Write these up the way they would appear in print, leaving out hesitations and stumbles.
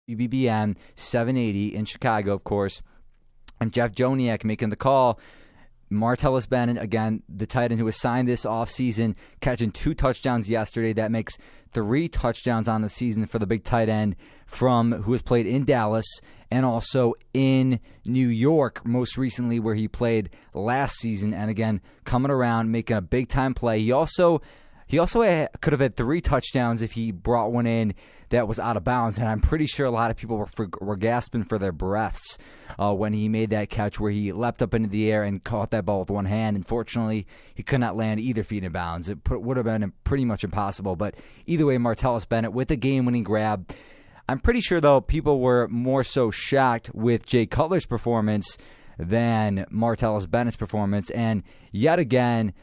WBBM 780 in Chicago, of course. And Jeff Joniak making the call. Martellus Bennett, again, the tight end who was signed this offseason, catching 2 touchdowns yesterday. That makes 3 touchdowns on the season for the big tight end who has played in Dallas and also in New York most recently, where he played last season. And again, coming around, making a big-time play. He also could have had 3 touchdowns if he brought one in that was out of bounds, and I'm pretty sure a lot of people were gasping for their breaths when he made that catch where he leapt up into the air and caught that ball with one hand. Unfortunately, he could not land either feet in bounds. It would have been pretty much impossible, but either way, Martellus Bennett with the game-winning grab. I'm pretty sure, though, people were more so shocked with Jay Cutler's performance than Martellus Bennett's performance, and yet again,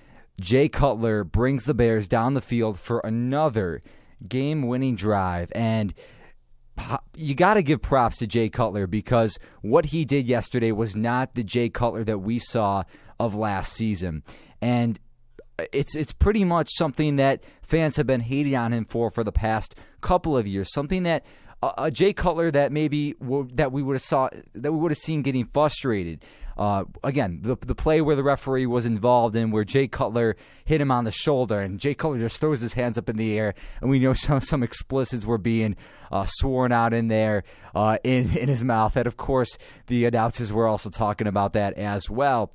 Jay Cutler brings the Bears down the field for another game-winning drive. And you got to give props to Jay Cutler, because what he did yesterday was not the Jay Cutler that we saw of last season. And it's pretty much something that fans have been hating on him for the past couple of years. Something that a Jay Cutler that maybe that we would have seen getting frustrated. Again, the play where the referee was involved in, where Jay Cutler hit him on the shoulder, and Jay Cutler just throws his hands up in the air, and we know some explicits were being sworn out in there in his mouth. And of course, the announcers were also talking about that as well.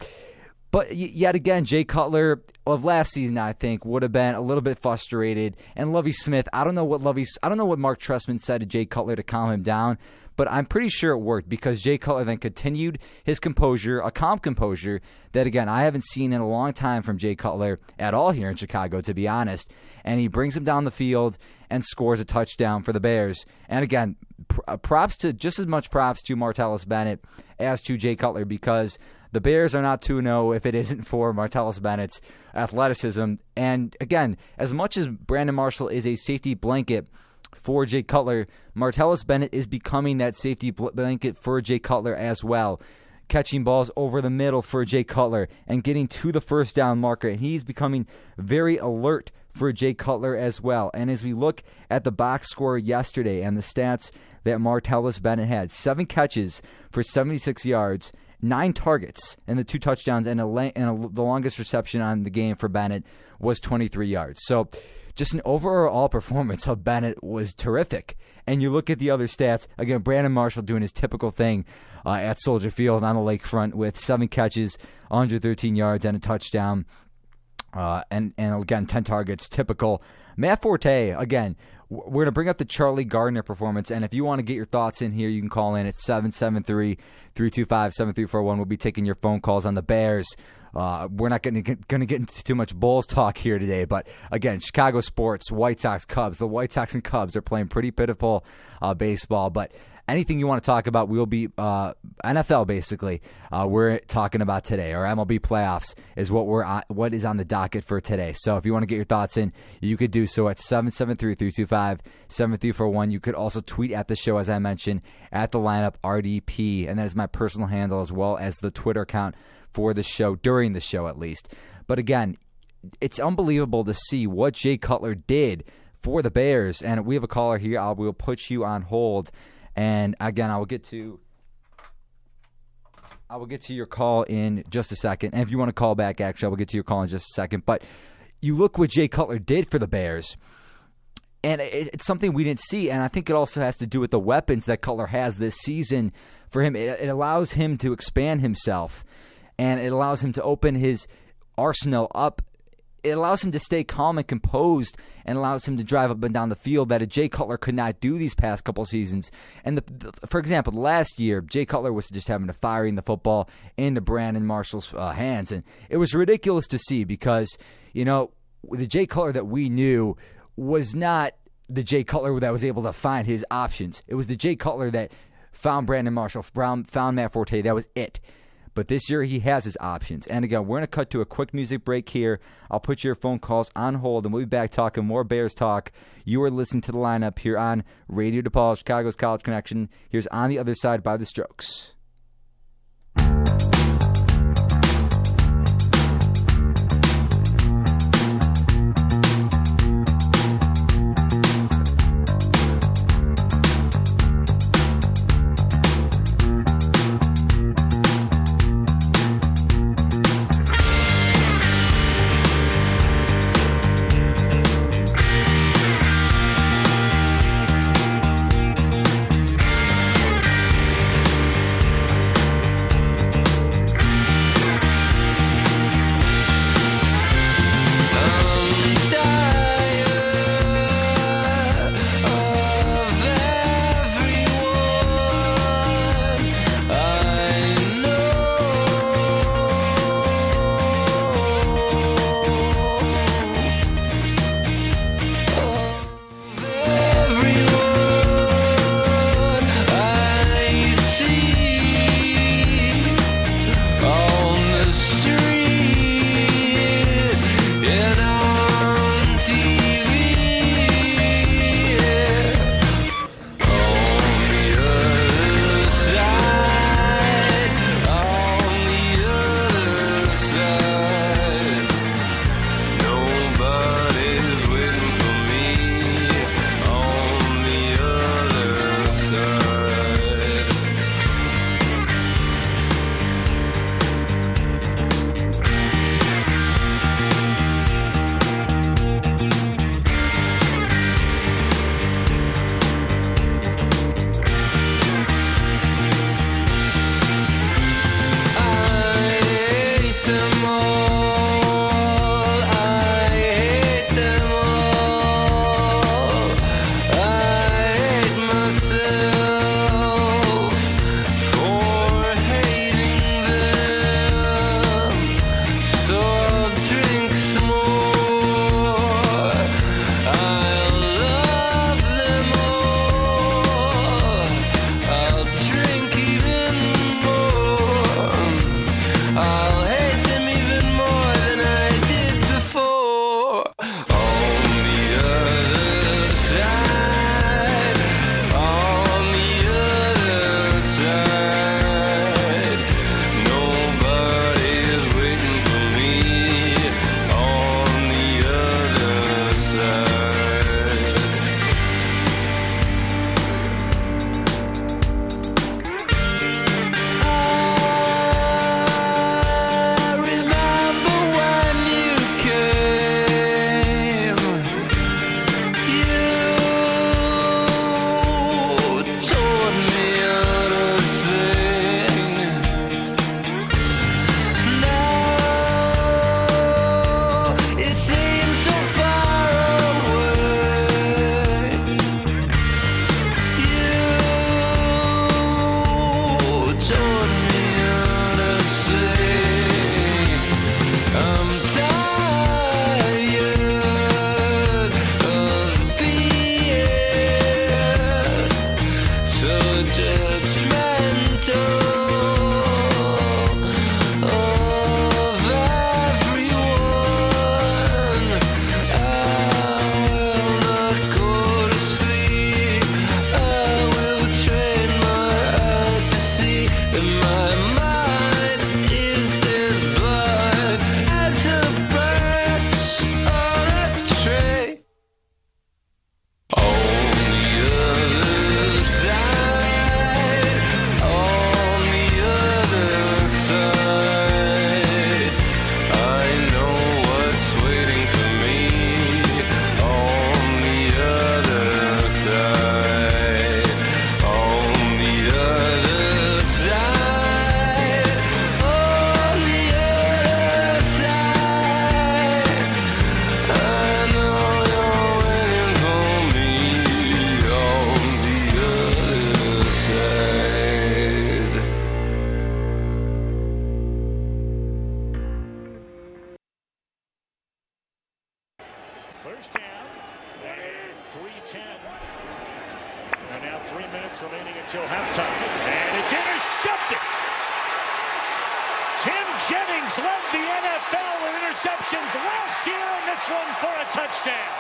But yet again, Jay Cutler of last season, I think, would have been a little bit frustrated. And Lovie Smith, I don't know what Mark Trestman said to Jay Cutler to calm him down, but I'm pretty sure it worked, because Jay Cutler then continued his composure, a calm composure that, again, I haven't seen in a long time from Jay Cutler at all here in Chicago, to be honest. And he brings him down the field and scores a touchdown for the Bears. And again, just as much props to Martellus Bennett as to Jay Cutler, because the Bears are not 2-0 if it isn't for Martellus Bennett's athleticism. And again, as much as Brandon Marshall is a safety blanket for Jay Cutler, Martellus Bennett is becoming that safety blanket for Jay Cutler as well, catching balls over the middle for Jay Cutler and getting to the first down marker. And he's becoming very alert for Jay Cutler as well. And as we look at the box score yesterday and the stats that Martellus Bennett had, 7 catches for 76 yards, 9 targets and the 2 touchdowns, and the longest reception on the game for Bennett was 23 yards. So just an overall performance of Bennett was terrific. And you look at the other stats, again, Brandon Marshall doing his typical thing at Soldier Field on the lakefront with 7 catches, 113 yards, and a touchdown. And again, 10 targets, typical. Matt Forte, again, we're going to bring up the Charlie Gardner performance, and if you want to get your thoughts in here, you can call in at 773-325-7341. We'll be taking your phone calls on the Bears. We're not going to get into too much Bulls talk here today, but again, Chicago sports, White Sox, Cubs. The White Sox and Cubs are playing pretty pitiful baseball, but anything you want to talk about, we'll be NFL basically. We're talking about today, or MLB playoffs is what is on the docket for today. So if you want to get your thoughts in, you could do so at 773-325-7341. You could also tweet at the show, as I mentioned, at the lineup RDP, and that is my personal handle as well as the Twitter account for the show, during the show at least. But again, it's unbelievable to see what Jay Cutler did for the Bears, and we have a caller here. I will put you on hold. And again, I will get to your call in just a second. And if you want to call back, actually, I will get to your call in just a second. But you look what Jay Cutler did for the Bears, and it's something we didn't see. And I think it also has to do with the weapons that Cutler has this season for him. It allows him to expand himself, and it allows him to open his arsenal up. It allows him to stay calm and composed, and allows him to drive up and down the field that a Jay Cutler could not do these past couple seasons. And for example, last year, Jay Cutler was just having to firing the football into Brandon Marshall's hands, and it was ridiculous to see, because the Jay Cutler that we knew was not the Jay Cutler that was able to find his options. It was the Jay Cutler that found Brandon Marshall, found Matt Forte. That was it. But this year, he has his options. And again, we're going to cut to a quick music break here. I'll put your phone calls on hold, and we'll be back talking more Bears talk. You are listening to the lineup here on Radio DePaul, Chicago's College Connection. Here's On the Other Side by The Strokes. First down, and 3:10. And now 3 minutes remaining until halftime. And it's intercepted. Tim Jennings led the NFL with interceptions last year, and this one for a touchdown.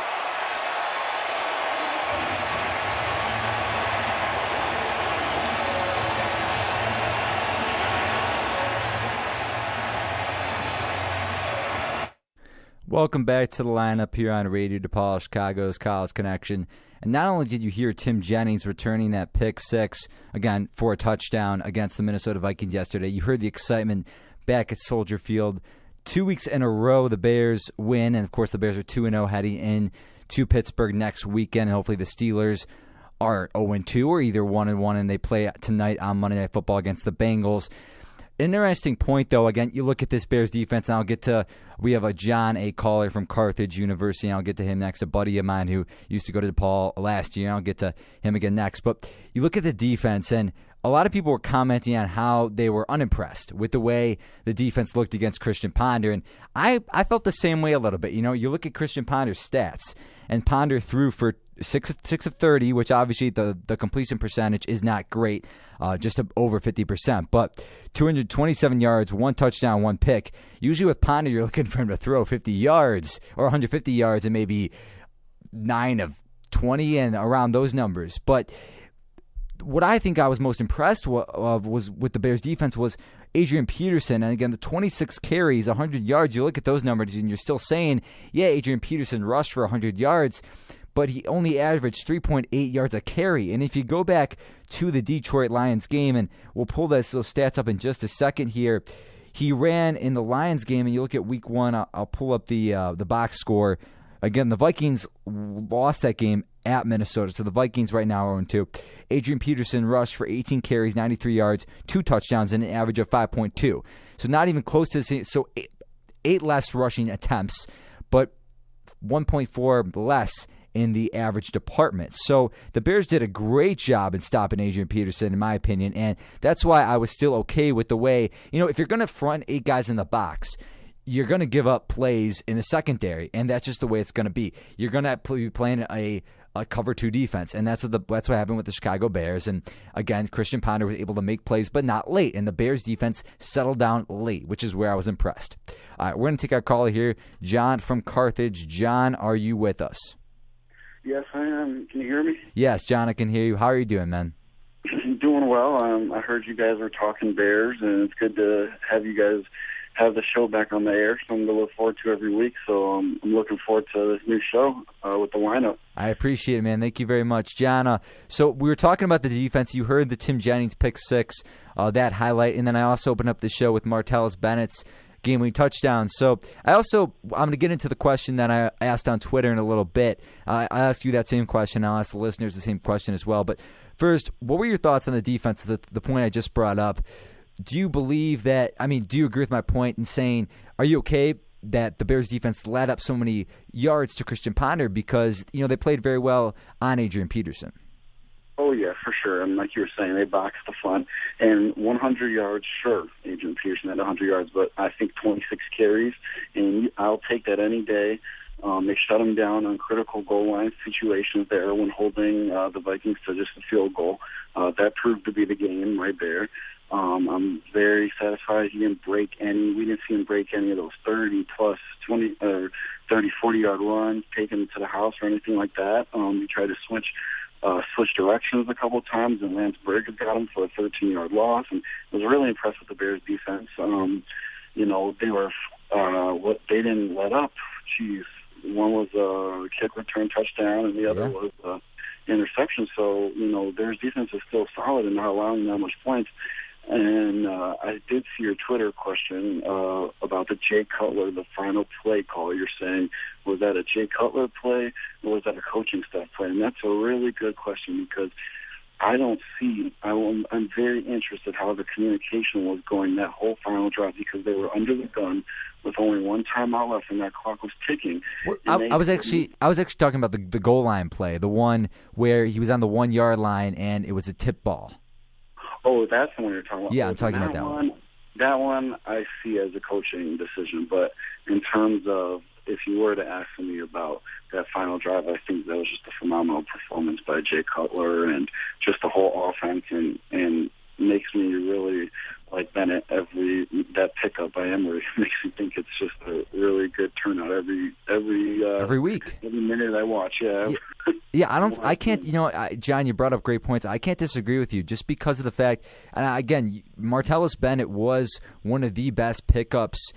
Welcome back to the lineup here on Radio DePaul, Chicago's College Connection. And not only did you hear Tim Jennings returning that pick six, again, for a touchdown against the Minnesota Vikings yesterday, you heard the excitement back at Soldier Field. 2 weeks in a row, the Bears win, and of course the Bears are 2-0 heading in to Pittsburgh next weekend, and hopefully the Steelers are 0-2 or either 1-1, and they play tonight on Monday Night Football against the Bengals. An interesting point, though, again, you look at this Bears defense, and I'll get to, we have a John A. Caller from Carthage University, and I'll get to him next, a buddy of mine who used to go to DePaul last year, and I'll get to him again next. But you look at the defense, and a lot of people were commenting on how they were unimpressed with the way the defense looked against Christian Ponder, and I felt the same way a little bit. You know, you look at Christian Ponder's stats, and Ponder threw for 6 of 30, which obviously the completion percentage is not great, just over 50%. But 227 yards, 1 touchdown, 1 pick. Usually with Ponder, you're looking for him to throw 50 yards or 150 yards and maybe 9 of 20 and around those numbers. But what I think I was most impressed was with the Bears defense was Adrian Peterson. And again, the 26 carries, 100 yards, you look at those numbers and you're still saying, yeah, Adrian Peterson rushed for 100 yards, but he only averaged 3.8 yards a carry. And if you go back to the Detroit Lions game, and we'll pull those stats up in just a second here, he ran in the Lions game, and you look at week 1, I'll pull up the box score. Again, the Vikings lost that game at Minnesota, so the Vikings right now are 0-2. Adrian Peterson rushed for 18 carries, 93 yards, 2 touchdowns, and an average of 5.2. So not even close to the same. So 8 less rushing attempts, but 1.4 less in the average department. So the Bears did a great job in stopping Adrian Peterson, in my opinion, and that's why I was still okay with the way, you know, if you're going to front 8 guys in the box, you're going to give up plays in the secondary, and that's just the way it's going to be. You're going to be playing a cover 2 defense, and that's what happened with the Chicago Bears. And again, Christian Ponder was able to make plays, but not late, and the Bears defense settled down late, which is where I was impressed. All right, we're going to take our caller here, John from Carthage. John, are you with us? Yes, I am. Can you hear me? Yes, John, I can hear you. How are you doing, man? Doing well. I heard you guys were talking Bears, and it's good to have you guys have the show back on the air. Something to look forward to every week, so I'm looking forward to this new show with the lineup. I appreciate it, man. Thank you very much. John, so we were talking about the defense. You heard the Tim Jennings pick 6, that highlight, and then I also opened up the show with Martellus Bennett's game-winning touchdown. So I'm going to get into the question that I asked on Twitter in a little bit. I'll ask you that same question. I'll ask the listeners the same question as well. But first, what were your thoughts on the defense, the point I just brought up? Do you believe that, do you agree with my point in saying, are you okay that the Bears defense led up so many yards to Christian Ponder because, you know, they played very well on Adrian Peterson? Oh, yeah, for sure. And like you were saying, they boxed the front. And 100 yards, sure, Adrian Peterson had 100 yards, but I think 26 carries, and I'll take that any day. They shut him down on critical goal line situations there when holding the Vikings to just a field goal. That proved to be the game right there. I'm very satisfied he didn't break any. We didn't see him break any of those 30-plus, 20, 30, 40-yard runs, taken to the house or anything like that. He tried to switch directions a couple times, and Lance Briggs got him for a 13-yard loss. And I was really impressed with the Bears' defense. They were they didn't let up. Jeez, one was a kick return touchdown, and the other was interception. So their defense is still solid and not allowing that much points. And I did see your Twitter question about the Jay Cutler, the final play call. You're saying, was that a Jay Cutler play or was that a coaching staff play? And that's a really good question because I'm very interested how the communication was going that whole final drive because they were under the gun with only one timeout left and that clock was ticking. Well, I was actually talking about the goal line play, the one where he was on the 1 yard line and it was a tip ball. Oh, that's the one you're talking about. Yeah, I'm talking about that one. That one I see as a coaching decision, but in terms of if you were to ask me about that final drive, I think that was just a phenomenal performance by Jay Cutler and just the whole offense and makes me really like Bennett. That pickup by Emery makes me think it's just a really good turnout every week. Every minute I watch, I can't, John, you brought up great points. I can't disagree with you just because of the fact, and again, Martellus Bennett was one of the best pickups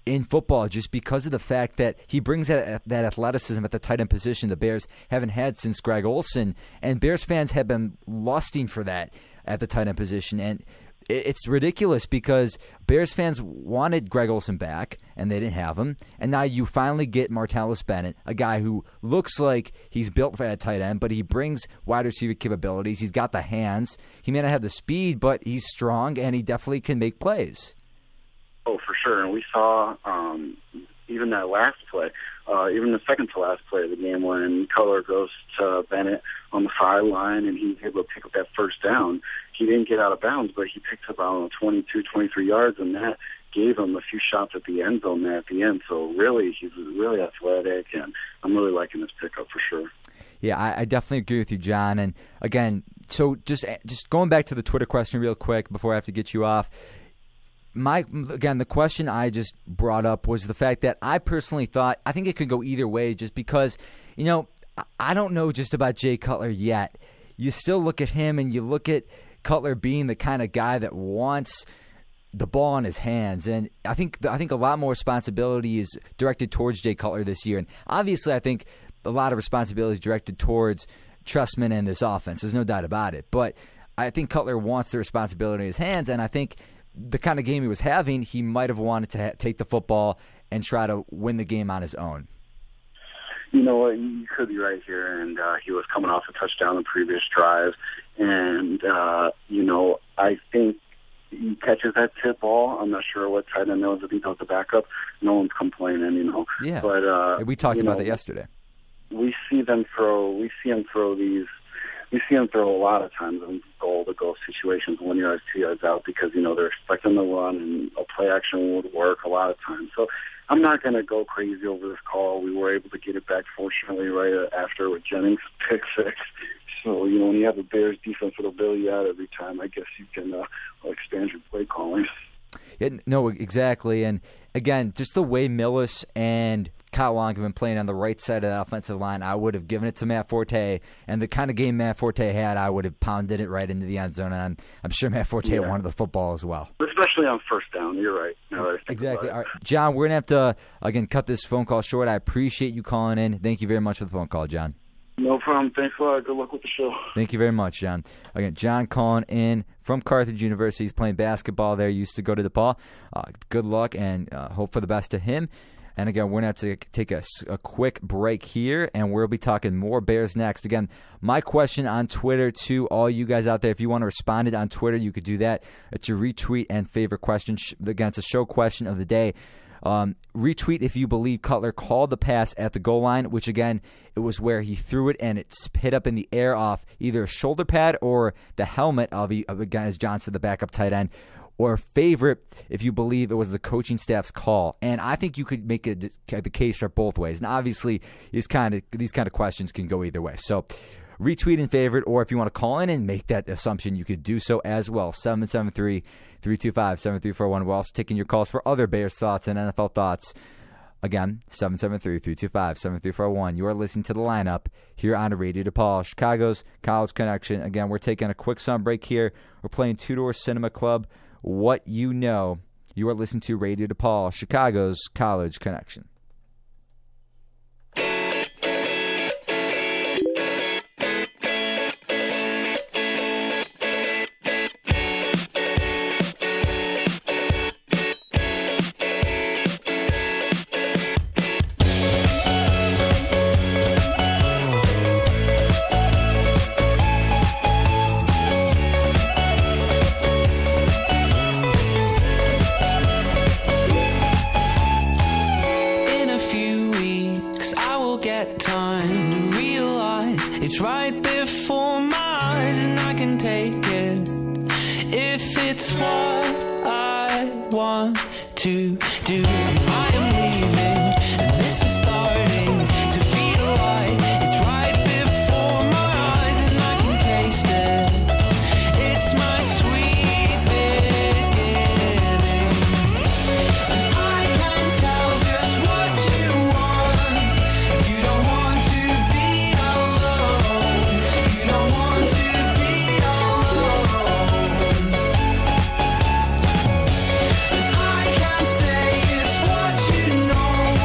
in football just because of the fact that he brings that athleticism at the tight end position the Bears haven't had since Greg Olsen, and Bears fans have been lusting for that at the tight end position. And it's ridiculous because Bears fans wanted Greg Olsen back, and they didn't have him. And now you finally get Martellus Bennett, a guy who looks like he's built for that tight end, but he brings wide receiver capabilities. He's got the hands. He may not have the speed, but he's strong, and he definitely can make plays. Oh, for sure. And we saw even that last play, even the second to last play of the game when Cutler goes to Bennett on the sideline and he's able to pick up that first down. He didn't get out of bounds, but he picked up 22, 23 yards, and that gave him a few shots at the end zone there at the end. So really, he's really athletic, and I'm really liking this pickup for sure. Yeah, I definitely agree with you, John. And again, so just going back to the Twitter question real quick before I have to get you off. The question I just brought up was the fact that I personally thought I think it could go either way just because, I don't know just about Jay Cutler yet. You still look at him and you look at Cutler being the kind of guy that wants the ball in his hands, and I think a lot more responsibility is directed towards Jay Cutler this year. And obviously I think a lot of responsibility is directed towards Trestman and this offense. There's no doubt about it. But I think Cutler wants the responsibility in his hands, and I think the kind of game he was having, he might have wanted to take the football and try to win the game on his own. You know what? You could be right here, and he was coming off a touchdown the previous drive, and I think he catches that tip ball. I'm not sure what tight end knows. I think that was the backup. No one's complaining, Yeah, but we talked about that yesterday. We see him throw a lot of times in goal-to-goal situations 1 yard, 2 yards out because, they're expecting the run and a play action would work a lot of times. So I'm not going to go crazy over this call. We were able to get it back, fortunately, right after with Jennings' pick six. So, when you have a Bears defense that'll bail you out every time, I guess you can expand your play calling. Yeah, no, exactly. And, again, just the way Millis and Kyle Long have been playing on the right side of the offensive line, I would have given it to Matt Forte. And the kind of game Matt Forte had, I would have pounded it right into the end zone. And I'm sure Matt Forte wanted the football as well. Especially on first down. You're right. Exactly. All right. John, we're going to have to, again, cut this phone call short. I appreciate you calling in. Thank you very much for the phone call, John. No problem. Thanks a lot. Good luck with the show. Thank you very much, John. Again, John calling in from Carthage University. He's playing basketball there. Used to go to DePaul. Good luck and hope for the best to him. And again, we're going to have to take a quick break here, and we'll be talking more Bears next. Again, my question on Twitter to all you guys out there, if you want to respond it on Twitter, you could do that. It's your retweet and favorite question. Again, it's a show question of the day. Retweet if you believe Cutler called the pass at the goal line, which again, it was where he threw it and it hit up in the air off either a shoulder pad or the helmet of a guy, as John said, the backup tight end. or favorite if you believe it was the coaching staff's call. And I think you could make the case for both ways. And obviously, these kind of questions can go either way. So retweet in favorite, or if you want to call in and make that assumption, you could do so as well. 773-325-7341. We're also taking your calls for other Bears thoughts and NFL thoughts. Again, 773-325-7341. You are listening to The Lineup here on Radio DePaul, Chicago's College Connection. Again, we're taking a quick song break here. We're playing Two Door Cinema Club, What You Know. You are listening to Radio DePaul, Chicago's College Connection. Say it's what you know.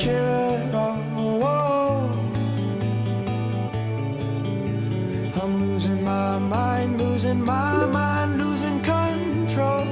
care at all. I'm losing my mind, losing my mind, losing control.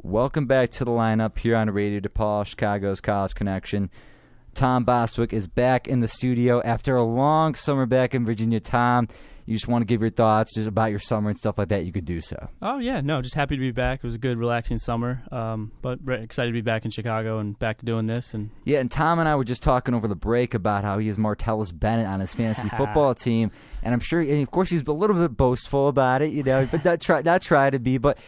Welcome back to the lineup here on Radio DePaul, Chicago's College Connection. Tom Bostwick is back in the studio after a long summer back in Virginia. Tom, you just want to give your thoughts just about your summer and stuff like that, you could do so. Oh, yeah. No, just happy to be back. It was a good, relaxing summer, but excited to be back in Chicago and back to doing this. Yeah, and Tom and I were just talking over the break about how he has Martellus Bennett on his fantasy football team, and I'm sure, and of course, he's a little bit boastful about it, but not try to be. But,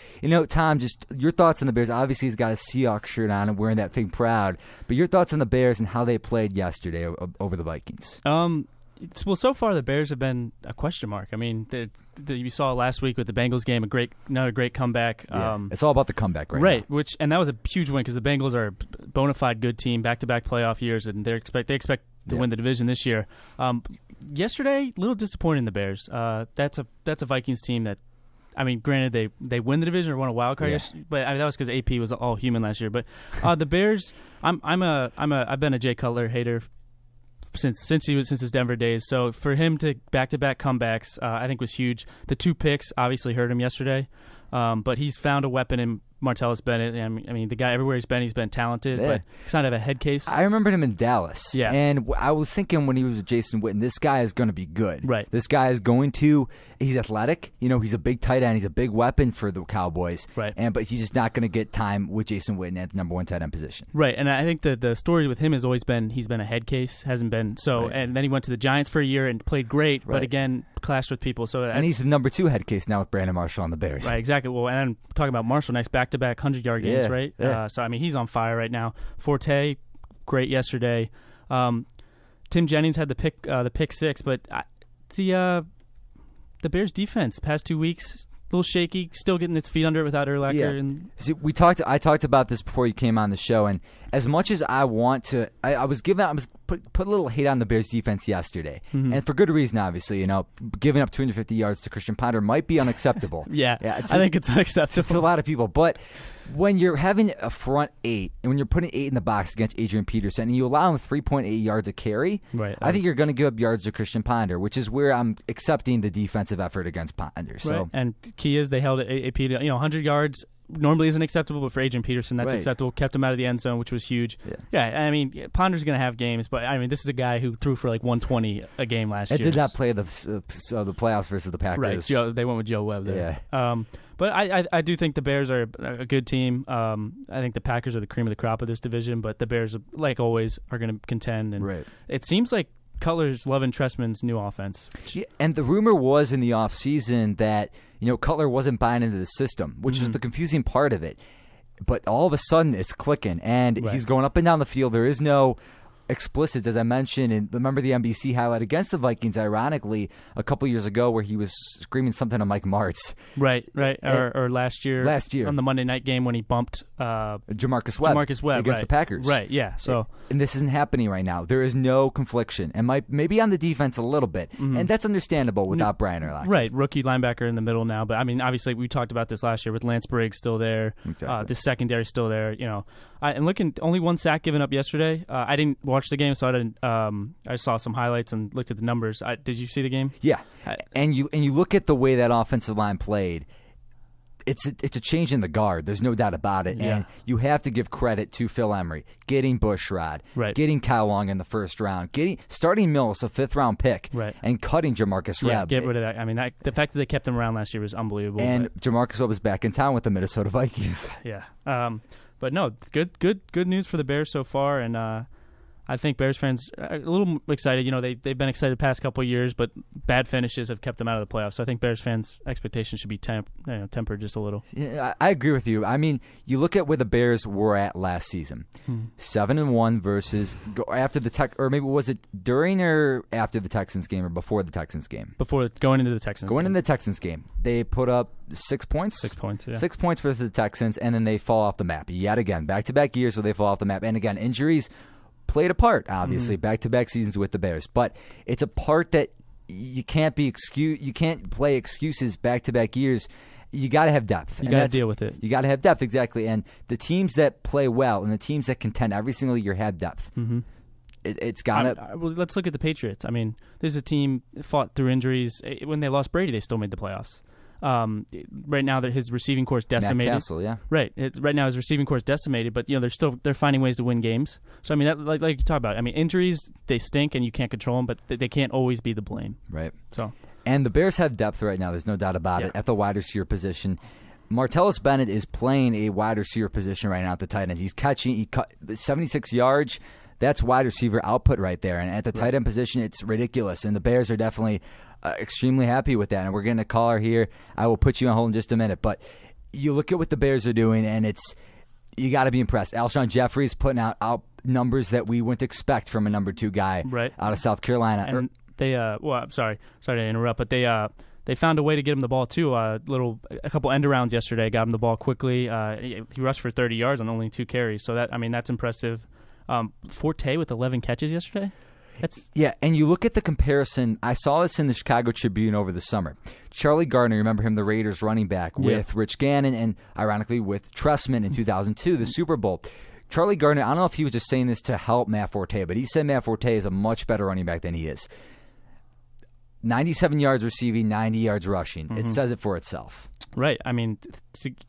Tom, just your thoughts on the Bears. Obviously, he's got a Seahawks shirt on and wearing that thing proud, but your thoughts on the Bears and how they played yesterday over the Vikings. Well, so far the Bears have been a question mark. I mean, you saw last week with the Bengals game, another great comeback. Yeah, it's all about the comeback right now. And that was a huge win because the Bengals are a bona fide good team, back-to-back playoff years, and they expect to win the division this year. Yesterday, a little disappointing in the Bears. That's a Vikings team that, I mean, granted they win the division or won a wild card, but that was because AP was all human last year. But the Bears, I've been a Jay Cutler hater since his Denver days. So for him to back-to-back comebacks, I think was huge. The 2 picks obviously hurt him yesterday, but he's found a weapon in Martellus Bennett. I mean, the guy everywhere he's been talented, but he's kind of a head case. I remembered him in Dallas, and I was thinking when he was with Jason Witten, this guy is going to be good. Right. This guy is going to. He's athletic. He's a big tight end. He's a big weapon for the Cowboys. Right. But he's just not going to get time with Jason Witten at the number 1 tight end position. Right. And I think the story with him has always been he's been a head case, hasn't been so. Right. And then he went to the Giants for a year and played great, but again clashed with people. And he's the number 2 head case now with Brandon Marshall on the Bears. Right. Exactly. Well, and I'm talking about Marshall next back-to-back 100-yard games, right? Yeah. So I mean, he's on fire right now. Forte, great yesterday. Tim Jennings had the pick 6, but the Bears defense past 2 weeks a little shaky, still getting its feet under it without Urlacher. Yeah. And See, I talked about this before you came on the show, and as much as I want to, I was put a little hate on the Bears defense yesterday, and for good reason, obviously. Giving up 250 yards to Christian Ponder might be unacceptable. I think it's unacceptable to a lot of people, but when you're having a front 8 and when you're putting 8 in the box against Adrian Peterson and you allow him 3.8 yards a carry, I think you're going to give up yards to Christian Ponder, which is where I'm accepting the defensive effort against Ponder. So. Right. And key is they held AP to 100 yards. Normally isn't acceptable, but for Adrian Peterson, that's acceptable. Kept him out of the end zone, which was huge. I mean, Ponder's going to have games, but I mean, this is a guy who threw for like 120 a game last year. It did not play the playoffs versus the Packers. Right, they went with Joe Webb there. Yeah. But I do think the Bears are a good team. I think the Packers are the cream of the crop of this division, but the Bears, like always, are going to contend. And it seems like Cutler's loving Trestman's new offense. Yeah, and the rumor was in the offseason that Cutler wasn't buying into the system, which is the confusing part of it. But all of a sudden, it's clicking, and he's going up and down the field. There is no explicit, as I mentioned, and remember the NBC highlight against the Vikings, ironically, a couple years ago where he was screaming something to Mike Martz. Right. Or last year on the Monday night game when he bumped Jamarcus Webb against the Packers. Right, yeah. So and this isn't happening right now. There is no confliction. And maybe on the defense a little bit. And that's understandable without Brian Urlacher. Right, rookie linebacker in the middle now. But, I mean, obviously we talked about this last year with Lance Briggs still there. Exactly. The secondary still there. You know, and looking, only one sack given up yesterday. I didn't watch the game, so I didn't. I saw some highlights and looked at the numbers. Did you see the game? Yeah, and you look at the way that offensive line played. It's a change in the guard. There's no doubt about it. Yeah. And you have to give credit to Phil Emery getting Bushrod, getting Kyle Long in the first round, starting Mills, a 5th-round pick, and cutting Jamarcus Webb. Yeah, get rid of that. I mean, the fact that they kept him around last year was unbelievable. And Jamarcus Webb is back in town with the Minnesota Vikings. Yeah. But no, good news for the Bears so far, and I think Bears fans are a little excited. You know, they've been excited the past couple of years, but bad finishes have kept them out of the playoffs. So I think Bears fans' expectations should be tempered just a little. Yeah, I agree with you. I mean, you look at where the Bears were at last season, 7-1 versus after the or maybe was it during or after the Texans game or before the Texans game? Before going into the Texans. Going into the Texans game, they put up 6 points. 6 points. Yeah. 6 points versus the Texans, and then they fall off the map yet again. Back-to-back years where they fall off the map, and again injuries played a part, obviously, back-to-back seasons with the Bears. But it's a part that you can't you can't play excuses back-to-back years. You got to have depth. You got to deal with it. You got to have depth, exactly. And the teams that play well and the teams that contend every single year have depth. It's got to. Well, let's look at the Patriots. I mean, this is a team that fought through injuries. When they lost Brady, they still made the playoffs. Right now, that his receiving corps is decimated. Matt Castle, yeah. Right. Right now, his receiving corps is decimated, but you know they're finding ways to win games. So I mean, like you talk about. I mean, injuries they stink and you can't control them, but they can't always be the blame. Right. So. And the Bears have depth right now. There's no doubt about it at the wide receiver position. Martellus Bennett is playing a wide receiver position right now at the tight end. He's catching. He cut 76 yards. That's wide receiver output right there. And at the tight end position, it's ridiculous. And the Bears are definitely extremely happy with that. And we're getting a caller here. I will put you on hold in just a minute. But you look at what the Bears are doing, and you got to be impressed. Alshon Jeffrey's putting out numbers that we wouldn't expect from a number 2 guy out of South Carolina. And they, I'm sorry to interrupt, but they found a way to get him the ball too. A couple end arounds yesterday got him the ball quickly. He rushed for 30 yards on only 2 carries. So that's impressive. Forte with 11 catches yesterday. And you look at the comparison. I saw this in the Chicago Tribune over the summer. Charlie Gardner, remember him, the Raiders running back, with Rich Gannon and, ironically, with Trestman in 2002, the Super Bowl. Charlie Gardner, I don't know if he was just saying this to help Matt Forte, but he said Matt Forte is a much better running back than he is. 97 yards receiving, 90 yards rushing. It says it for itself. Right. I mean,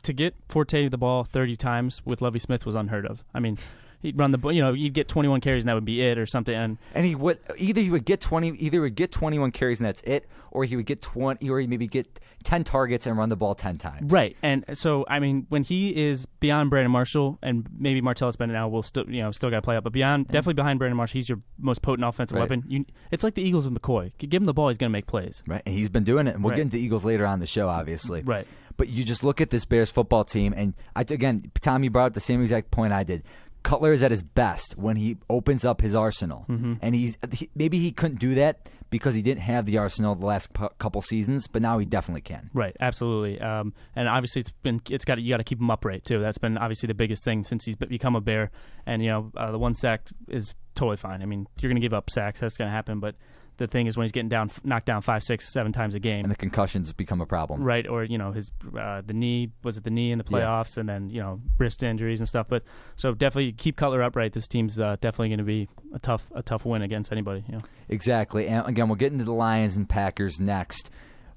to get Forte the ball 30 times with Lovie Smith was unheard of. I mean, he'd run the ball, you'd get 21 carries and that would be it or something. And he would either get 21 carries and that's it, or he would get 20, or he maybe get 10 targets and run the ball 10 times. Right. And so I mean, when he is beyond Brandon Marshall and maybe Martellus Bennett now will still got to play up, but definitely behind Brandon Marshall, he's your most potent offensive weapon. It's like the Eagles with McCoy. You give him the ball, he's going to make plays. Right. And he's been doing it. And we'll get into the Eagles later on in the show, obviously. Right. But you just look at this Bears football team, and again, Tom, you brought up the same exact point I did. Cutler is at his best when he opens up his arsenal, and maybe he couldn't do that because he didn't have the arsenal the last couple seasons, but now he definitely can. Right, absolutely, and obviously you got to keep him upright too. That's been obviously the biggest thing since he's become a Bear, and the 1 sack is totally fine. I mean, you're going to give up sacks, that's going to happen, but the thing is when he's getting knocked down 5, 6, 7 times a game, and the concussions become a problem, right? Or his the knee in the playoffs, and then wrist injuries and stuff. But so definitely keep Cutler upright. This team's definitely going to be a tough win against anybody. Exactly. And again, we'll get into the Lions and Packers next,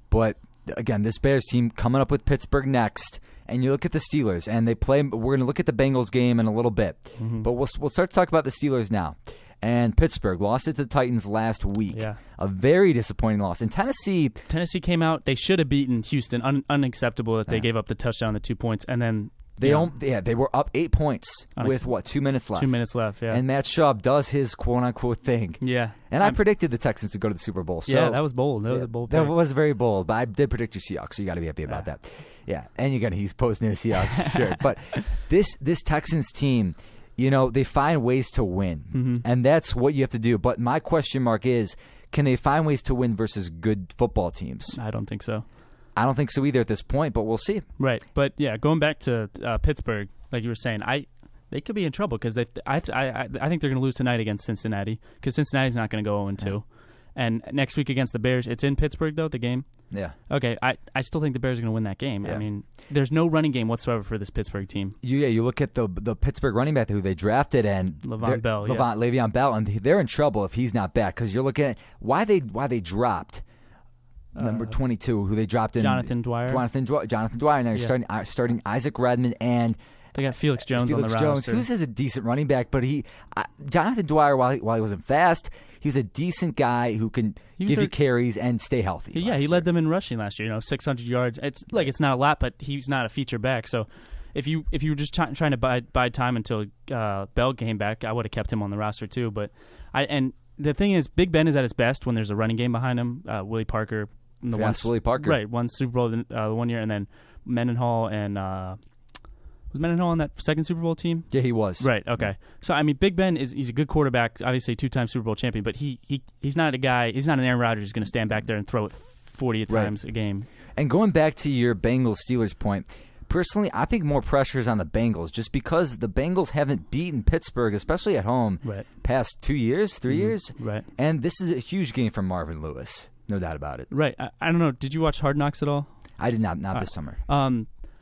but again, this Bears team coming up with Pittsburgh next. And you look at the Steelers, and they play. We're going to look at the Bengals game in a little bit, but we'll start to talk about the Steelers now. And Pittsburgh lost it to the Titans last week. Yeah. A very disappointing loss. And Tennessee came out. They should have beaten Houston. Unacceptable that they gave up the touchdown, the 2 points, and then they were up 8 points with 2 minutes left. 2 minutes left. Yeah. And Matt Schaub does his quote unquote thing. Yeah. And I predicted the Texans to go to the Super Bowl. So yeah, that was bold. That was a bold pick. That was very bold. But I did predict your Seahawks, so you got to be happy about that. Yeah. And he's posting his Seahawks shirt. But this Texans team. they find ways to win, and that's what you have to do. But my question mark is, can they find ways to win versus good football teams? I don't think so. I don't think so either at this point, but we'll see. Right, but yeah, going back to Pittsburgh, like you were saying, they could be in trouble because I think they're going to lose tonight against Cincinnati because Cincinnati's not going to go 0-2. Yeah. And next week against the Bears, it's in Pittsburgh, though, the game? Yeah. Okay, I still think the Bears are going to win that game. Yeah. I mean, there's no running game whatsoever for this Pittsburgh team. You look at the Pittsburgh running back who they drafted, and Le'Veon Bell, and they're in trouble if he's not back because you're looking at why they dropped number 22, who they dropped in. Jonathan Dwyer. And now you're starting Isaac Redmond and they got Felix Jones on the roster. Who's a decent running back, but Jonathan Dwyer, while he wasn't fast, he's a decent guy who can give you carries and stay healthy. He led them in rushing last year. 600 yards. It's not a lot, but he's not a feature back. So if you were just trying to buy time until Bell came back, I would have kept him on the roster too. But the thing is, Big Ben is at his best when there's a running game behind him. Willie Parker, Willie Parker, right? Won Super Bowl the 1 year, and then Mendenhall and. Was Mendenhall on that second Super Bowl team? Yeah, he was. Right, okay. So, I mean, Big Ben, he's a good quarterback, obviously 2-time Super Bowl champion, but he's not a guy, he's not an Aaron Rodgers who's going to stand back there and throw it 40 times a game. And going back to your Bengals-Steelers point, personally, I think more pressure is on the Bengals just because the Bengals haven't beaten Pittsburgh, especially at home, past 2 years, 3 years. Right. And this is a huge game for Marvin Lewis. No doubt about it. Right. I don't know. Did you watch Hard Knocks at all? I did not this summer.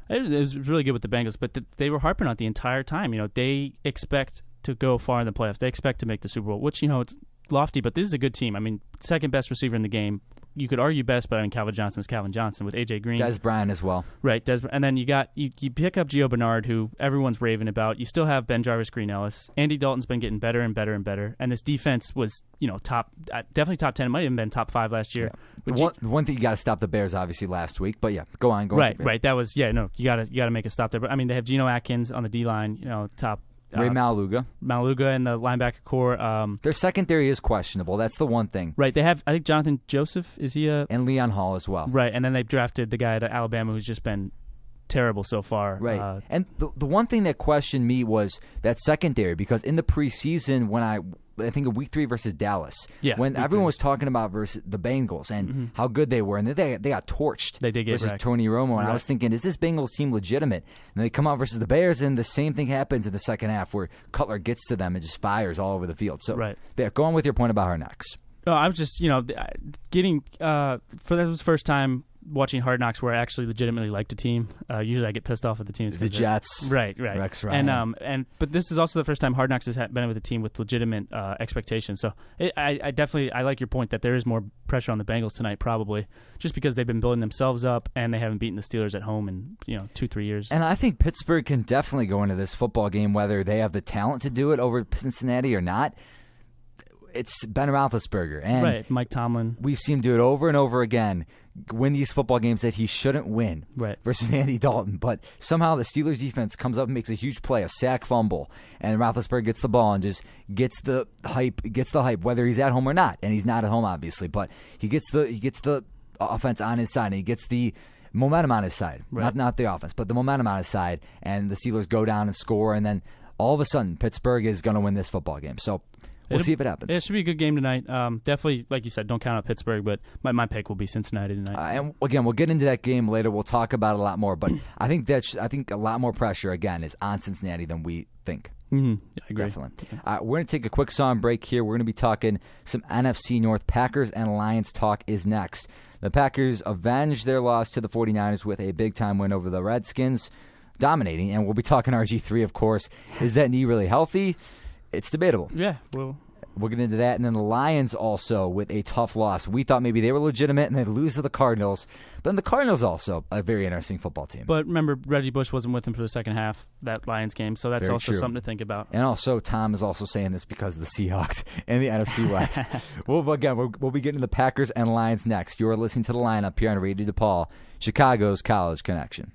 It was really good with the Bengals, but they were harping on it the entire time. They expect to go far in the playoffs. They expect to make the Super Bowl, which, it's lofty, but this is a good team. I mean, second best receiver in the game. You could argue best, but Calvin Johnson is Calvin Johnson with A.J. Green. Des Bryant as well. Right, and then you pick up Gio Bernard, who everyone's raving about. You still have Ben Jarvis, Green Ellis. Andy Dalton's been getting better and better and better, and this defense was, definitely top 10. It might have been top 5 last year. Yeah. One thing, you got to stop the Bears, obviously, last week, but yeah, go on. Right. That was, you got to make a stop there. But I mean, they have Geno Atkins on the D-line, top. Ray Maluga and the linebacker core. Their secondary is questionable. That's the one thing. Right. They have, I think, Jonathan Joseph. Is he and Leon Hall as well. Right. And then they've drafted the guy at Alabama who's just been terrible so far. Right. And the one thing that questioned me was that secondary because in the preseason when I think of Week 3 versus Dallas, when everyone was talking about versus the Bengals and how good they were, and they got torched. They did get versus wrecked. Tony Romo, and I was thinking, is this Bengals team legitimate? And they come out versus the Bears, and the same thing happens in the second half where Cutler gets to them and just fires all over the field. So, yeah, go on with your point about Hard Knocks. No, I was just, getting that was the first time watching Hard Knocks where I actually legitimately liked a team. Usually I get pissed off at the teams. The Jets. Right. Rex Ryan. But this is also the first time Hard Knocks has been with a team with legitimate expectations. So I definitely like your point that there is more pressure on the Bengals tonight probably just because they've been building themselves up and they haven't beaten the Steelers at home in 2-3 years. And I think Pittsburgh can definitely go into this football game whether they have the talent to do it over Cincinnati or not. It's Ben Roethlisberger. And Mike Tomlin. We've seen him do it over and over again, win these football games that he shouldn't win versus Andy Dalton. But somehow the Steelers defense comes up and makes a huge play, a sack fumble, and Roethlisberger gets the ball and just gets the hype, whether he's at home or not. And he's not at home, obviously, but he gets the offense on his side, and he gets the momentum on his side. Not the offense, but the momentum on his side, and the Steelers go down and score, and then all of a sudden Pittsburgh is going to win this football game. So we'll see if it happens. It should be a good game tonight. Definitely, like you said, don't count out Pittsburgh, but my pick will be Cincinnati tonight. And again, we'll get into that game later. We'll talk about it a lot more, but I think a lot more pressure again is on Cincinnati than we think. Mm-hmm. Yeah, I agree. Definitely. We're going to take a quick song break here. We're going to be talking some NFC North. Packers and Lions talk is next. The Packers avenged their loss to the 49ers with a big-time win over the Redskins, dominating, and we'll be talking RG3, of course. Is that knee really healthy? It's debatable. Yeah, well, we'll get into that. And then the Lions also with a tough loss. We thought maybe they were legitimate and they'd lose to the Cardinals. But then the Cardinals also a very interesting football team. But remember, Reggie Bush wasn't with them for the second half, that Lions game, so that's very also true. Something to think about. And also, Tom is also saying this because of the Seahawks and the NFC West. We'll be getting to the Packers and Lions next. You're listening to The Lineup here on Radio DePaul, Chicago's College Connection.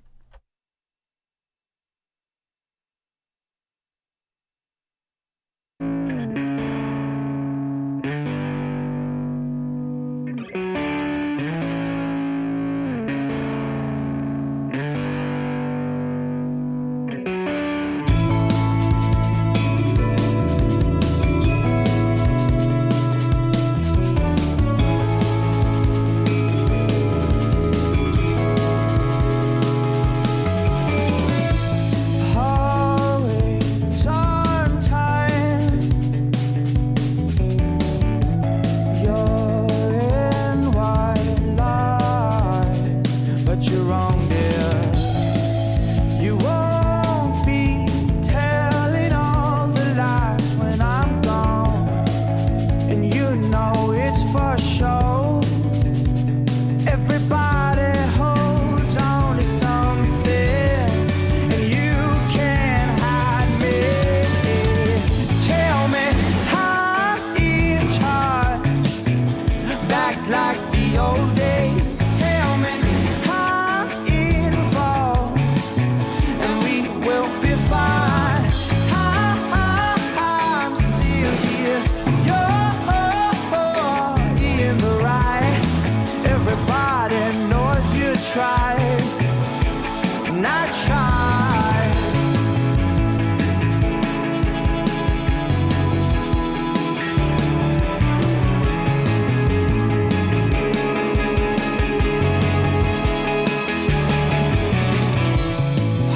and I tried.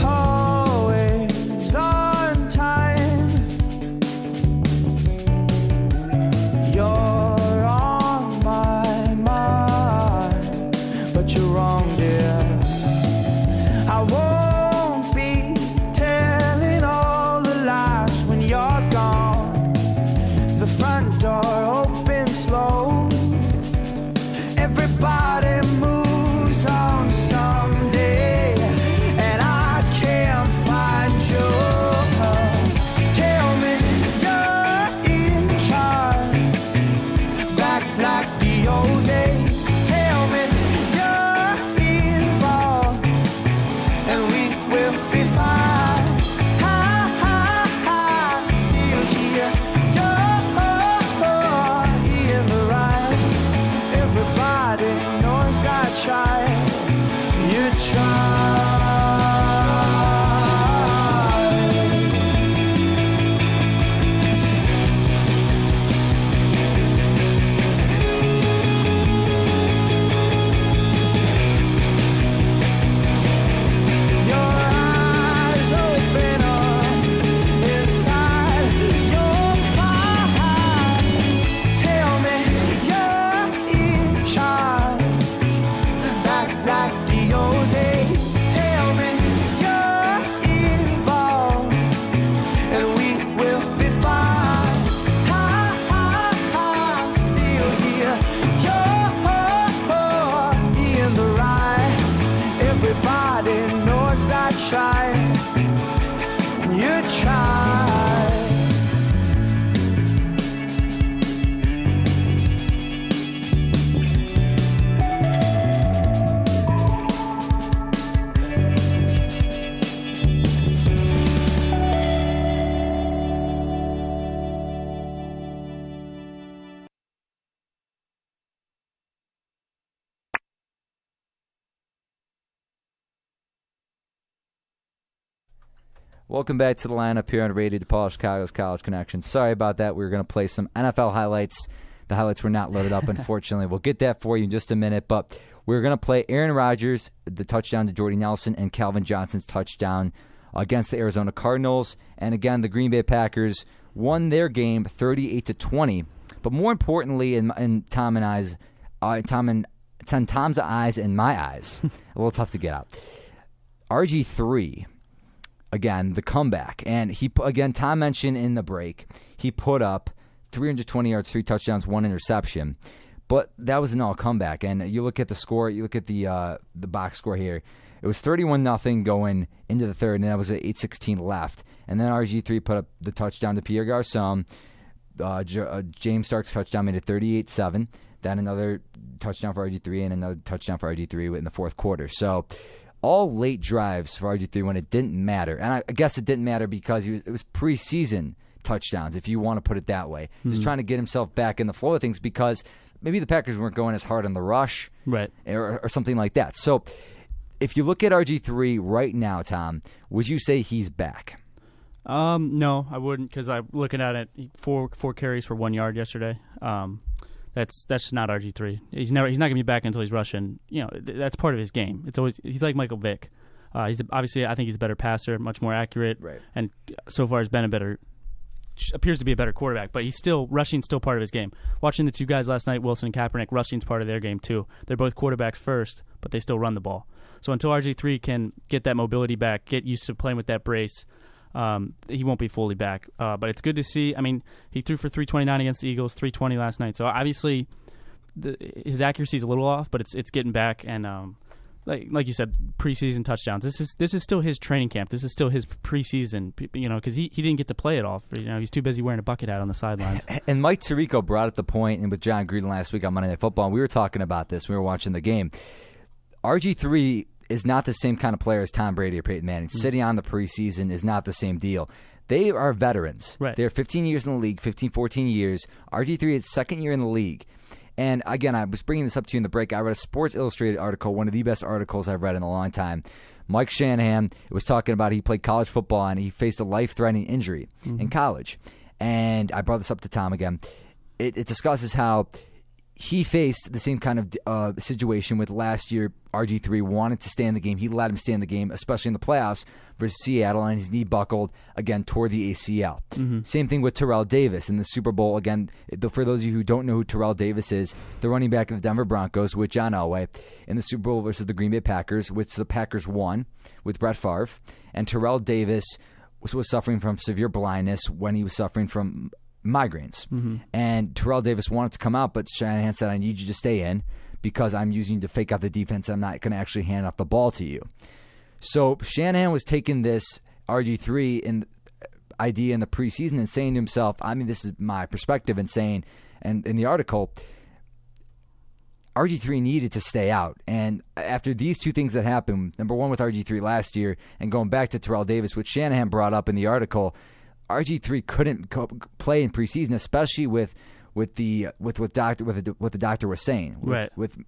Always on time. You're on my mind, but you're wrong, dear. I won't be telling all the lies when you're gone. The front door opens slow. Everybody moves on someday, and I can't find you. Tell me you're in charge, back like the old days. Tell me you're involved, and we will be fine. Still here, you're in the right. Everybody knows I tried. You tried. Your eyes open up inside your mind. Tell me you're in charge, back like the old days. Tell me you're involved, and we will be fine. Still here, you're in the right. Everybody knows I tried. You tried. Welcome back to the lineup here on Radio DePaul, Chicago's College Connection. Sorry about that. We were going to play some NFL highlights. The highlights were not loaded up, unfortunately. We'll get that for you in just a minute. But we're going to play Aaron Rodgers, the touchdown to Jordy Nelson, and Calvin Johnson's touchdown against the Arizona Cardinals. And again, the Green Bay Packers won their game 38-20. But more importantly, in Tom's eyes and my eyes, a little tough to get out. RG3. Again, the comeback. And Tom mentioned in the break, he put up 320 yards, 3 touchdowns, 1 interception. But that was an all comeback. And you look at the score, you look at the box score here. It was 31-0 going into the third, and that was at 8:16 left. And then RG3 put up the touchdown to Pierre Garçon. James Starks' touchdown made it 38-7. Then another touchdown for RG3 and another touchdown for RG3 in the fourth quarter. So all late drives for RG3 when it didn't matter. And I guess it didn't matter because it was preseason touchdowns, if you want to put it that way. Just trying to get himself back in the flow of things because maybe the Packers weren't going as hard on the rush, right, or something like that. So if you look at RG3 right now, Tom, would you say he's back? No, I wouldn't, because I'm looking at it. 4 carries for 1 yard yesterday. That's just not RG3. He's not going to be back until he's rushing. That's part of his game. He's like Michael Vick. He's obviously, I think he's a better passer, much more accurate, right, and so far has been appears to be a better quarterback. But rushing's still part of his game. Watching the two guys last night, Wilson and Kaepernick, rushing's part of their game too. They're both quarterbacks first, but they still run the ball. So until RG3 can get that mobility back, get used to playing with that brace, he won't be fully back. But it's good to see. I mean, he threw for 329 against the Eagles, 320 last night. So obviously, his accuracy is a little off, but it's getting back. And like you said, preseason touchdowns. This is still his training camp. This is still his preseason. Because he didn't get to play it all. He's too busy wearing a bucket hat on the sidelines. And Mike Tirico brought up the point, and with John Gruden last week on Monday Night Football, and we were talking about this. We were watching the game. RG3 is not the same kind of player as Tom Brady or Peyton Manning. Sitting on the preseason is not the same deal. They are veterans. Right. They're 15 years in the league, 14 years. RG3 is second year in the league. And again, I was bringing this up to you in the break. I read a Sports Illustrated article, one of the best articles I've read in a long time. Mike Shanahan was talking about he played college football and he faced a life-threatening injury in college. And I brought this up to Tom again. It discusses how he faced the same kind of situation with last year. RG3 wanted to stay in the game. He let him stay in the game, especially in the playoffs versus Seattle, and his knee buckled, again, toward the ACL. Same thing with Terrell Davis in the Super Bowl. Again, for those of you who don't know who Terrell Davis is, the running back of the Denver Broncos with John Elway in the Super Bowl versus the Green Bay Packers, which the Packers won with Brett Favre. And Terrell Davis was suffering from severe blindness when he was suffering from migraines. And Terrell Davis wanted to come out, but Shanahan said, I need you to stay in because I'm using you to fake out the defense. I'm not going to actually hand off the ball to you. So Shanahan was taking this RG3 idea in the preseason and saying to himself, I mean, this is my perspective, and saying, and in the article, RG3 needed to stay out. And after these two things that happened, number one with RG3 last year, and going back to Terrell Davis, which Shanahan brought up in the article, RG3 couldn't play in preseason, especially with what the doctor was saying, with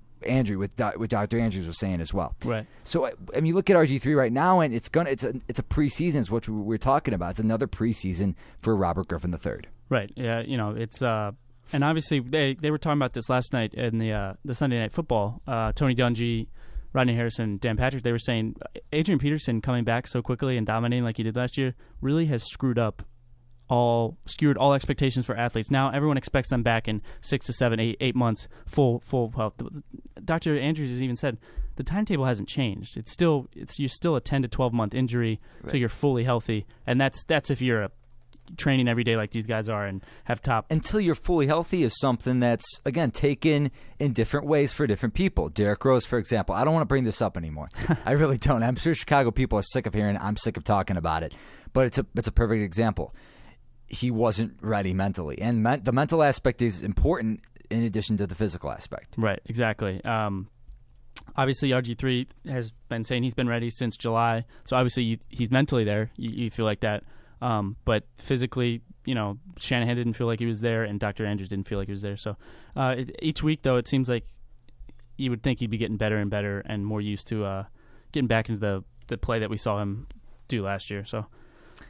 Dr. Andrews was saying as well. Right. So I mean, you look at RG3 right now, and it's a preseason is what we're talking about. It's another preseason for Robert Griffin III. Right. Yeah. It's and obviously they were talking about this last night in the Sunday Night Football. Tony Dungy, Rodney Harrison, Dan Patrick, they were saying Adrian Peterson coming back so quickly and dominating like he did last year really has skewed all expectations for athletes. Now everyone expects them back in 6 to 7, 8 months, full health. Dr. Andrews has even said the timetable hasn't changed. You're still a 10 to 12 month injury till you're fully healthy, and that's if you're training every day like these guys are and have top. Until you're fully healthy is something that's, again, taken in different ways for different people. Derrick Rose, for example. I don't want to bring this up anymore. I really don't. I'm sure Chicago people are sick of hearing it. I'm sick of talking about it. But it's a perfect example. He wasn't ready mentally. And the mental aspect is important in addition to the physical aspect. Right, exactly. Obviously, RG3 has been saying he's been ready since July. So obviously he's mentally there. You feel like that. But physically, Shanahan didn't feel like he was there, and Dr. Andrews didn't feel like he was there. So each week, though, it seems like you would think he'd be getting better and better and more used to getting back into the play that we saw him do last year. So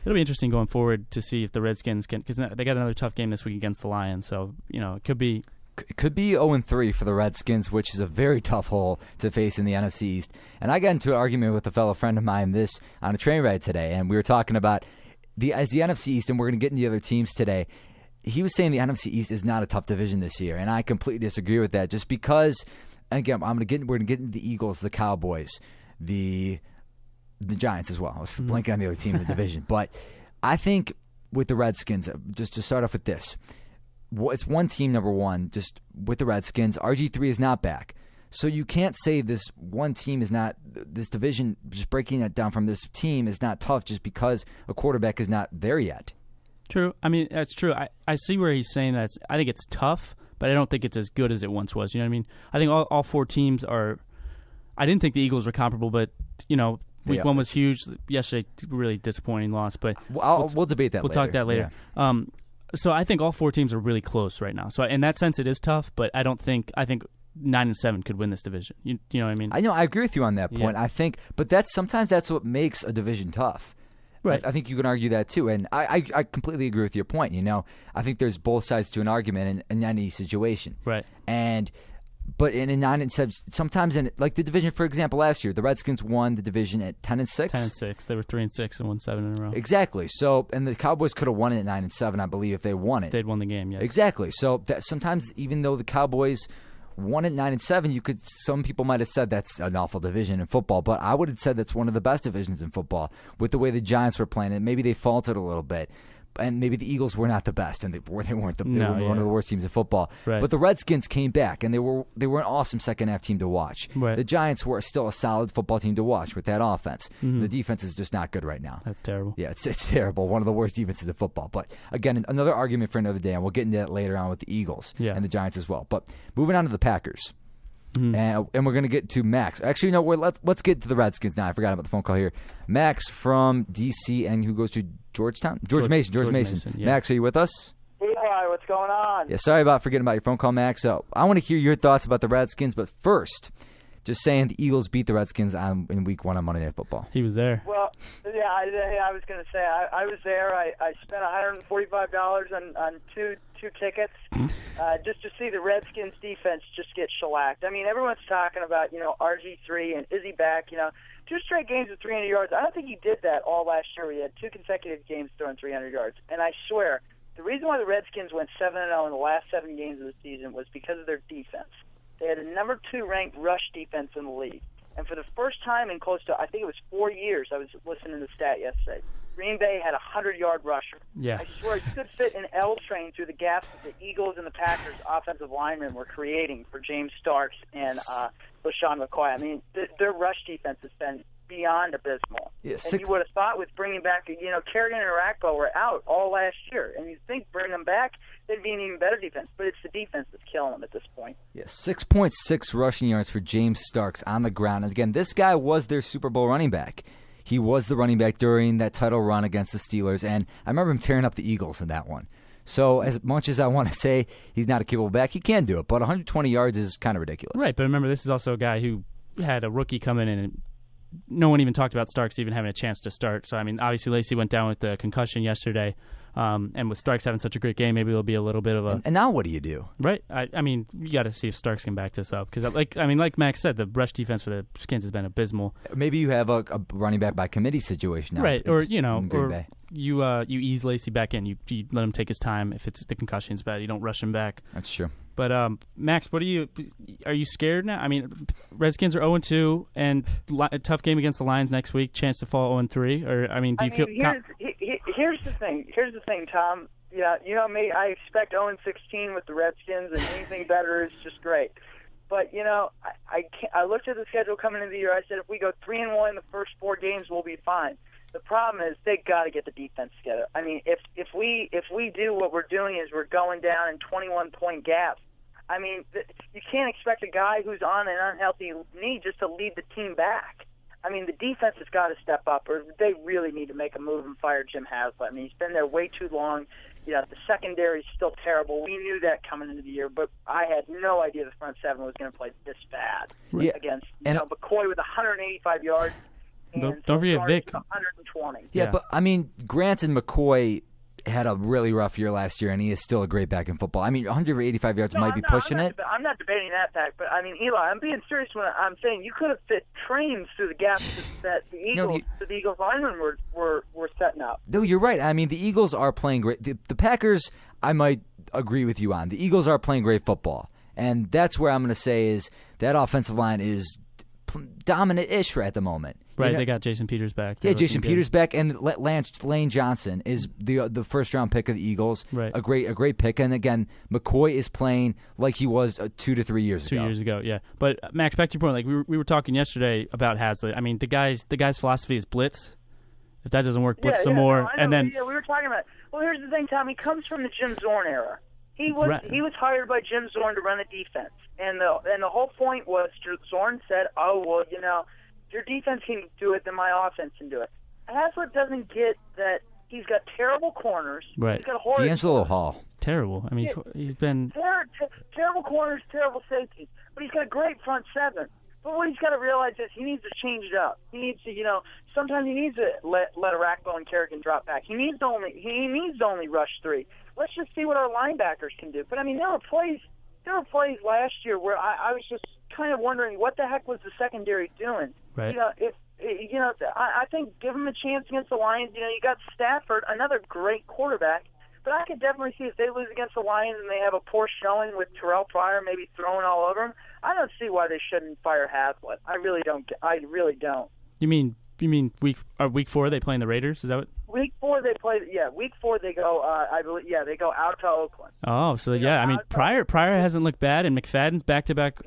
it'll be interesting going forward to see if the Redskins can, because they got another tough game this week against the Lions. So, it could be 0-3 for the Redskins, which is a very tough hole to face in the NFC East. And I got into an argument with a fellow friend of mine on a train ride today, and we were talking about the NFC East, and we're going to get into the other teams today. He was saying the NFC East is not a tough division this year, and I completely disagree with that. Just because, again, we're going to get into the Eagles, the Cowboys, the Giants as well. I was blanking on the other team in the division, but I think with the Redskins, just to start off with this, it's one team, number one. Just with the Redskins, RG3 is not back. So you can't say this one team is not, this division, just breaking that down from this team is not tough just because a quarterback is not there yet. True. I mean, that's true. I see where he's saying that. I think it's tough, but I don't think it's as good as it once was. You know what I mean? I think all four teams are, I didn't think the Eagles were comparable, but, week one was huge. Yesterday, really disappointing loss, but we'll debate that later. We'll talk that later. Yeah. So I think all four teams are really close right now. So in that sense, it is tough, but I think 9-7 could win this division. You know what I mean? I know. I agree with you on that point. Yeah. I think, but sometimes that's what makes a division tough. Right. I think you can argue that too, and I completely agree with your point. I think there's both sides to an argument in any situation. Right. But in a 9-7, sometimes like the division, for example, last year the Redskins won the division at 10-6. 10-6. They were 3-6 and won 7 in a row. Exactly. So, and the Cowboys could have won it at 9-7, I believe, if they won it. They'd won the game. Yes. Exactly. So sometimes, even though the Cowboys won at 9-7, some people might have said that's an awful division in football, but I would have said that's one of the best divisions in football with the way the Giants were playing. And maybe they faltered a little bit. And maybe the Eagles were not the best, and they weren't. They were one of the worst teams in football. Right. But the Redskins came back, and they were an awesome second half team to watch. Right. The Giants were still a solid football team to watch with that offense. Mm-hmm. The defense is just not good right now. That's terrible. Yeah, it's terrible. One of the worst defenses in football. But again, another argument for another day, and we'll get into that later on with the Eagles and the Giants as well. But moving on to the Packers. Mm-hmm. And we're going to get to Max. Actually, no, let's get to the Redskins now. I forgot about the phone call here. Max from D.C. and who goes to Georgetown? George Mason. Yeah. Max, are you with us? Hi, what's going on? Yeah, sorry about forgetting about your phone call, Max. So I want to hear your thoughts about the Redskins, but first, just saying the Eagles beat the Redskins in Week 1 on Monday Night Football. He was there. Well, yeah, I was going to say I was there. I spent $145 on two tickets just to see the Redskins defense just get shellacked. I mean, everyone's talking about RG3 and is he back? 2 straight games with 300 yards. I don't think he did that all last year. We had 2 consecutive games throwing 300 yards, and I swear the reason why the Redskins went 7-0 in the last 7 games of the season was because of their defense. They had a number 2 ranked rush defense in the league. And for the first time in close to, I think it was 4 years, I was listening to the stat yesterday, Green Bay had a 100-yard rusher. Yeah. I swear you could fit an L train through the gaps that the Eagles and the Packers offensive linemen were creating for James Starks and LaShawn McCoy. I mean, their rush defense has been beyond abysmal. Yeah, and you would have thought with bringing back, Kerrigan and Arakpo were out all last year, and you'd think bring them back, they'd be an even better defense. But it's the defense that's killing them at this point. Yeah, 6.6 rushing yards for James Starks on the ground. And again, this guy was their Super Bowl running back. He was the running back during that title run against the Steelers, and I remember him tearing up the Eagles in that one. So as much as I want to say he's not a capable back, he can do it. But 120 yards is kind of ridiculous. Right, but remember, this is also a guy who had a rookie come in and no one even talked about Starks even having a chance to start. So, I mean, obviously Lacy went down with the concussion yesterday, and with Starks having such a great game, maybe there'll be a little bit of a... And now what do you do? Right. I mean, you got to see if Starks can back this up. Because, like Max said, the rush defense for the Skins has been abysmal. Maybe you have a running back by committee situation now. Right, or, in Green or Bay. You ease Lacy back in. You let him take his time. If it's the concussion's bad, you don't rush him back. That's true. But Max, are you scared now? I mean, Redskins are 0-2, and a tough game against the Lions next week. Chance to fall 0-3. Or I mean, do you feel? Here's the thing, Tom. Yeah, you know me. I expect 0-16 with the Redskins, and anything better is just great. But I looked at the schedule coming into the year. I said if we go 3-1 the first 4 games, we'll be fine. The problem is they got to get the defense together. I mean, if we do what we're doing is we're going down in 21-point gaps. I mean, you can't expect a guy who's on an unhealthy knee just to lead the team back. I mean, the defense has got to step up, or they really need to make a move and fire Jim Haslett. I mean, he's been there way too long. The secondary is still terrible. We knew that coming into the year, but I had no idea the front seven was going to play this bad against McCoy with 185 yards. Don't forget Vic. 120. Yeah, but I mean, granted, McCoy had a really rough year last year, and he is still a great back in football. I mean, 185 yards might be pushing it. I'm not debating that fact, but I mean, Eli, I'm being serious when I'm saying you could have fit trains through the gaps that the Eagles linemen were setting up. No, you're right. I mean, the Eagles are playing great. The Packers, I might agree with you on. The Eagles are playing great football, and that's where I'm going to say is that offensive line is dominant-ish right at the moment. Right, they got Jason Peters back. Yeah, Jason Peters back, and Lane Johnson is the first round pick of the Eagles. Right, a great pick. And again, McCoy is playing like he was 2 to 3 years ago. 2 years ago, yeah. But Max, back to your point, like we were talking yesterday about Haslett. I mean, the guy's philosophy is blitz. If that doesn't work, blitz some more, no, and then we were talking about. Well, here's the thing, Tom. He comes from the Jim Zorn era. He was hired by Jim Zorn to run the defense, and the whole point was Zorn said, "Oh well, your defense can do it, then my offense can do it." Haslett doesn't get that he's got terrible corners. Right. He's got horrid D'Angelo Hall. Terrible. I mean, he's been terrible corners, terrible safeties, but he's got a great front seven. But what he's got to realize is he needs to change it up. He needs to, sometimes he needs to let Arakpo and Kerrigan drop back. He needs to only rush 3. Let's just see what our linebackers can do. But I mean, there were plays last year where I was just kind of wondering what the heck was the secondary doing. Right. I think give them a chance against the Lions. You got Stafford, another great quarterback. But I could definitely see if they lose against the Lions and they have a poor showing with Terrell Pryor maybe throwing all over them, I don't see why they shouldn't fire Haslett. I really don't. You mean week 4 they playing the Raiders? Is that what? Week 4 they play. Yeah, week 4 they go. I believe. Yeah, they go out to Oakland. Oh, so I mean Pryor hasn't looked bad, and McFadden's back-to-back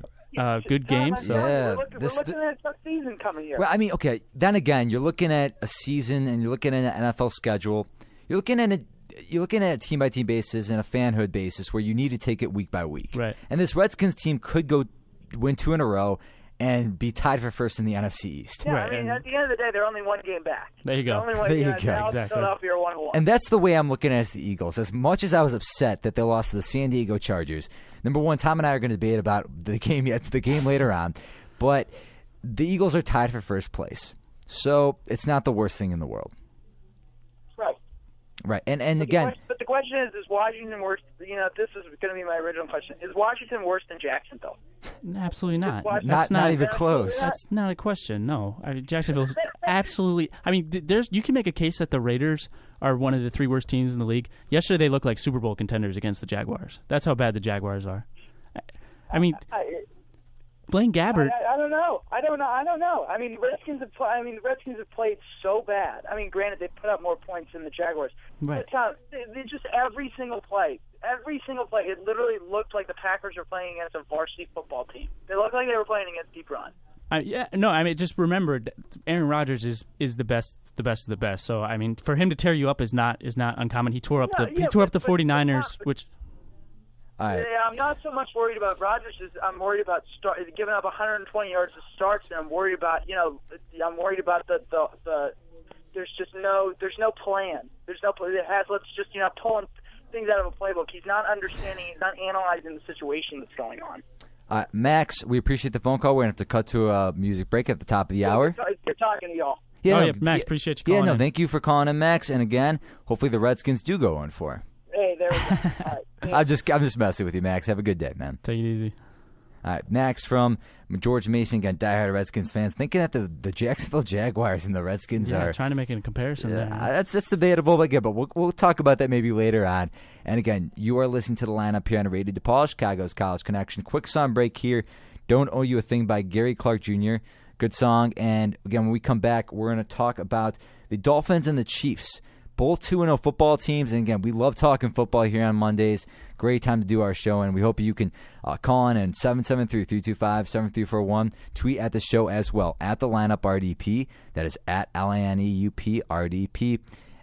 good games. So. Yeah, we're looking at a season coming here. Well, I mean, okay. Then again, you're looking at a season, and you're looking at an NFL schedule. You're looking at a team-by-team basis and a fanhood basis where you need to take it week by week. Right. And this Redskins team could go win 2 in a row and be tied for first in the NFC East. Yeah, right. I mean, at the end of the day, they're only one game back. There you go. There you go. Exactly. Philadelphia 1-1. And that's the way I'm looking at the Eagles. As much as I was upset that they lost to the San Diego Chargers, number one, Tom and I are going to debate about the game later on. but the Eagles are tied for first place. So it's not the worst thing in the world. Right. And again... But the question is Washington worse? This is going to be my original question. Is Washington worse than Jacksonville? Absolutely not. Not even close. That's not a question, no. I mean, Jacksonville's absolutely... I mean, you can make a case that the Raiders are one of the 3 worst teams in the league. Yesterday, they looked like Super Bowl contenders against the Jaguars. That's how bad the Jaguars are. I mean... Blaine Gabbert. I don't know. I mean, the Redskins have played so bad. I mean, granted, they put up more points than the Jaguars. Right. But they just every single play, it literally looked like the Packers were playing against a varsity football team. They looked like they were playing against Deep Run. Just remember, Aaron Rodgers is the best of the best. So I mean, for him to tear you up is not uncommon. He tore up the 49ers, which. Yeah, I'm not so much worried about Rodgers. I'm worried about giving up 120 yards of starts, and I'm worried about the there's no plan. There's no plan. Let's just pulling things out of a playbook. He's not understanding. He's not analyzing the situation that's going on. Max, we appreciate the phone call. We're gonna have to cut to a music break at the top of the hour. Good talking to y'all. Max, appreciate you calling. Thank you for calling in, Max. And again, hopefully the Redskins do go 1-4. Hey, there we go. All right. I'm just messing with you, Max. Have a good day, man. Take it easy. All right, Max from George Mason, again, diehard Redskins fans, thinking that the Jacksonville Jaguars and the Redskins are trying to make a comparison. There. That's debatable, but we'll talk about that maybe later on. And again, you are listening to the lineup here on Radio DePaul, Chicago's College Connection. Quick song break here. Don't Owe You a Thing by Gary Clark Jr. Good song. And again, when we come back, we're going to talk about the Dolphins and the Chiefs. Both 2-0 football teams, and again, we love talking football here on Mondays. Great time to do our show, and we hope you can call in and 773-325-7341. Tweet at the show as well, at the lineup RDP. That is at LINEUP RDP.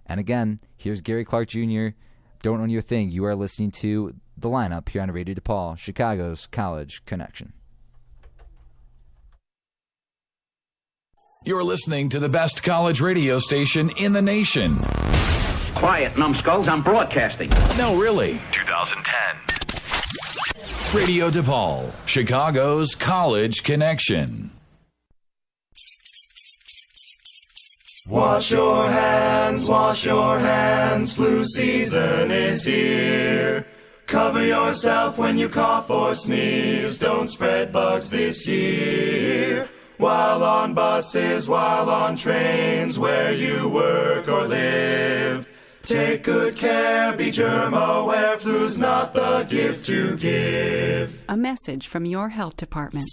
And again, here's Gary Clark Jr. Don't Own Your Thing. You are listening to the lineup here on Radio DePaul, Chicago's College Connection. You're listening to the best college radio station in the nation. Quiet, numbskulls, I'm broadcasting. No, really. 2010. Radio DePaul, Chicago's College Connection. Wash your hands, flu season is here. Cover yourself when you cough or sneeze, don't spread bugs this year. While on buses, while on trains, where you work or live. Take good care, be germ aware, flu's not the gift to give. A message from your health department.